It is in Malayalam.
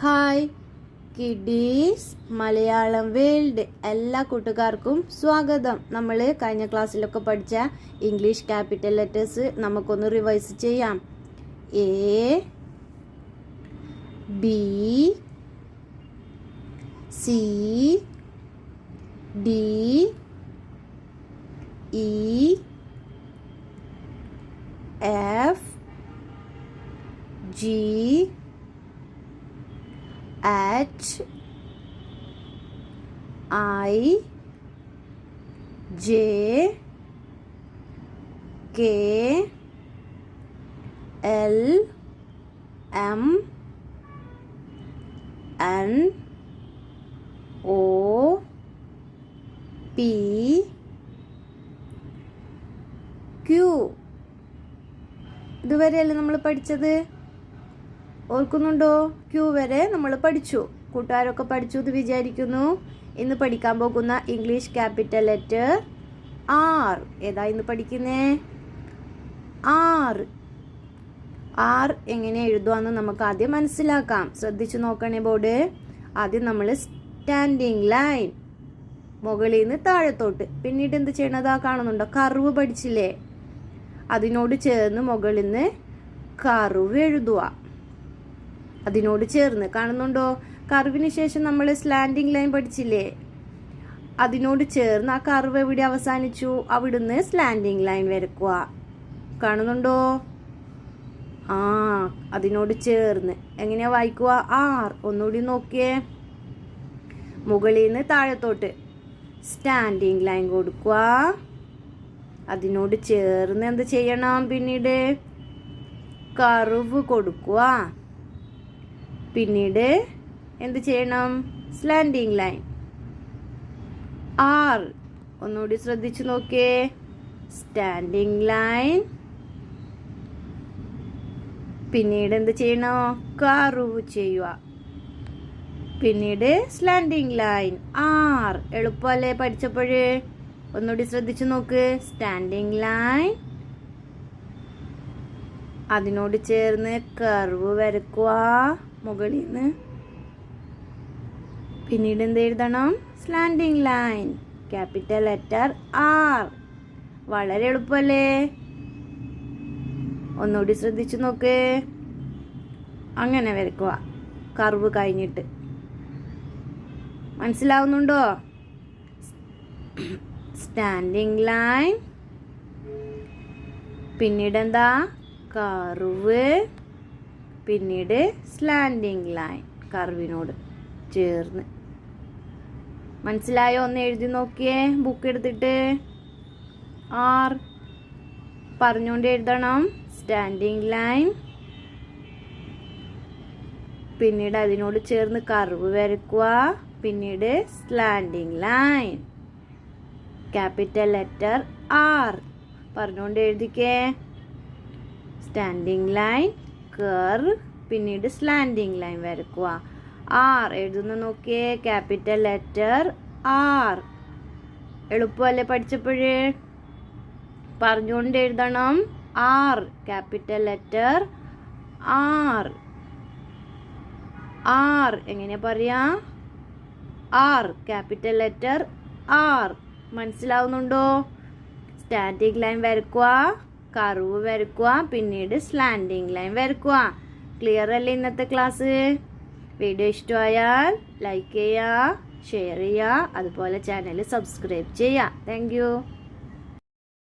ഹായ് കിഡീസ് മലയാളം വേൾഡ് എല്ലാ കൂട്ടുകാർക്കും സ്വാഗതം. നമ്മൾ കഴിഞ്ഞ ക്ലാസ്സിലൊക്കെ പഠിച്ച ഇംഗ്ലീഷ് ക്യാപിറ്റൽ ലെറ്റേഴ്സ് നമുക്കൊന്ന് റിവൈസ് ചെയ്യാം. A, B, C, D, E, F, G, H, I, J, K, L, M, N, O, P, Q. ഇതുവരെയല്ലേ നമ്മൾ പഠിച്ചത്? ഓർക്കുന്നുണ്ടോ? ക്യൂ വരെ നമ്മൾ പഠിച്ചു. കൂട്ടുകാരൊക്കെ പഠിച്ചു എന്ന് വിചാരിക്കുന്നു. ഇന്ന് പഠിക്കാൻ പോകുന്ന ഇംഗ്ലീഷ് ക്യാപിറ്റൽ ലെറ്റർ ആർ. ഏതാ ഇന്ന് പഠിക്കുന്നേ? ആർ. ആർ എങ്ങനെ എഴുതുവാന്ന് നമുക്ക് ആദ്യം മനസ്സിലാക്കാം. ശ്രദ്ധിച്ചു നോക്കണേ ബോർഡ്. ആദ്യം നമ്മൾ സ്റ്റാൻഡിങ് ലൈൻ, മുകളിൽ നിന്ന് താഴത്തോട്ട്. പിന്നീട് എന്ത് ചെയ്യണതാ കാണുന്നുണ്ടോ? കർവ് പഠിച്ചില്ലേ? അതിനോട് ചേർന്ന് മുകളിൽ നിന്ന് കർവ് എഴുതുക. അതിനോട് ചേർന്ന് കാണുന്നുണ്ടോ? കർവിന് ശേഷം നമ്മൾ സ്ലാൻഡിങ് ലൈൻ പഠിച്ചില്ലേ? അതിനോട് ചേർന്ന് ആ കർവ് എവിടെ അവസാനിച്ചു അവിടുന്ന് സ്ലാൻഡിങ് ലൈൻ വരക്കുക. കാണുന്നുണ്ടോ? അതിനോട് ചേർന്ന് എങ്ങനെയാ വായിക്കുക? ആർ. ഒന്നുകൂടി നോക്കിയേ. മുകളിൽ നിന്ന് താഴത്തോട്ട് സ്റ്റാൻഡിങ് ലൈൻ കൊടുക്കുക. അതിനോട് ചേർന്ന് എന്ത് ചെയ്യണം? പിന്നീട് കർവ് കൊടുക്കുക. പിന്നീട് എന്ത് ചെയ്യണം? Slanting line. ആർ. ഒന്നുകൂടി ശ്രദ്ധിച്ചു നോക്കിയേ. Standing line. പിന്നീട് എന്ത് ചെയ്യണം? കർവ് ചെയ്യുക. പിന്നീട് സ്ലാൻഡിങ് ലൈൻ. ആർ. എളുപ്പമല്ലേ പഠിച്ചപ്പോഴേ? ഒന്നുകൂടി ശ്രദ്ധിച്ചു നോക്ക്. സ്റ്റാൻഡിങ് ലൈൻ, അതിനോട് ചേർന്ന് കർവ് വരക്കുക മുകളിൽ നിന്ന്. പിന്നീട് എന്ത് എഴുതണം? Slanting line, capital letter R. വളരെ എളുപ്പമല്ലേ? ഒന്നുകൂടി ശ്രദ്ധിച്ചു നോക്ക്. അങ്ങനെ വരക്കുക കർവ് കഴിഞ്ഞിട്ട്. മനസ്സിലാവുന്നുണ്ടോ? സ്റ്റാൻഡിങ് ലൈൻ, പിന്നീട് എന്താ? കർവ്, പിന്നീട് സ്ലാൻഡിങ് ലൈൻ കർവിനോട് ചേർന്ന്. മനസ്സിലായോ? ഒന്ന് എഴുതി നോക്കിയേ ബുക്ക് എടുത്തിട്ട്. ആർ പറഞ്ഞുകൊണ്ട് എഴുതണം. സ്റ്റാൻഡിങ് ലൈൻ, പിന്നീട് അതിനോട് ചേർന്ന് കർവ് വരക്കുക, പിന്നീട് slanting line, capital letter R. പറഞ്ഞുകൊണ്ട് എഴുതിക്കേ. സ്റ്റാൻഡിങ് ലൈൻ, കർവ്, പിന്നീട് സ്ലാൻഡിങ് ലൈൻ വരക്കുക. ആർ എഴുതുന്ന നോക്കിയേ. Capital letter R. എളുപ്പമല്ലേ പഠിച്ചപ്പോഴേ? പറഞ്ഞുകൊണ്ട് എഴുതണം. R, capital letter R. R എങ്ങനെ പറയാ? R, capital letter R. മനസ്സിലാവുന്നുണ്ടോ? സ്റ്റാൻഡിങ് ലൈൻ വരക്കുക, കർവ് വരക്കുക, പിന്നീട് സ്ലാൻഡിങ് ലൈൻ വരക്കുക. ക്ലിയർ അല്ലേ ഇന്നത്തെ ക്ലാസ്? വീഡിയോ ഇഷ്ടമായാൽ ലൈക്ക് ചെയ്യുക, ഷെയർ ചെയ്യുക, അതുപോലെ ചാനൽ സബ്സ്ക്രൈബ് ചെയ്യുക. Thank U.